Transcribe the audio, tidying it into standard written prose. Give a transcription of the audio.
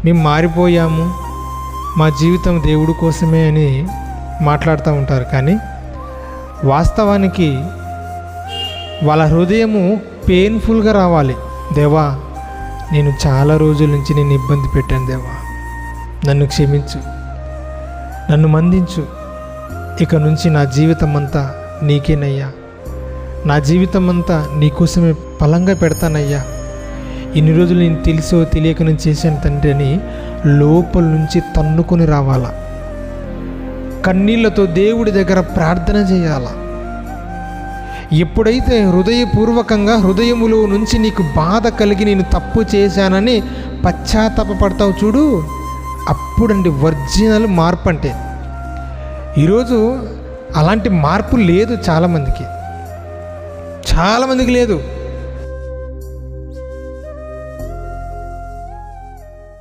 మేము మారిపోయాము, మా జీవితం దేవుడి కోసమే అని మాట్లాడుతూ ఉంటారు. కానీ వాస్తవానికి వాళ్ళ హృదయము పెయిన్ఫుల్గా రావాలి. దేవా, నేను చాలా రోజుల నుంచి నేను ఇబ్బంది పెట్టాను దేవా, నన్ను క్షమించు, నన్ను మందించు, ఇక నుంచి నా జీవితం అంతా నీకేనయ్యా, నా జీవితం అంతా నీకోసమే ఫలంగా పెడతానయ్యా, ఇన్ని రోజులు నేను తెలుసో తెలియక నేను చేశాను తండ్రి అని లోపల నుంచి తన్నుకొని రావాలా. కన్నీళ్లతో దేవుడి దగ్గర ప్రార్థన చేయాలా. ఎప్పుడైతే హృదయపూర్వకంగా హృదయములో నుంచి నీకు బాధ కలిగి నేను తప్పు చేశానని పశ్చాత్తాపపడతావు చూడు, అప్పుడండి ఒరిజినల్ మార్పు. అంటే ఈరోజు అలాంటి మార్పు లేదు చాలామందికి లేదు.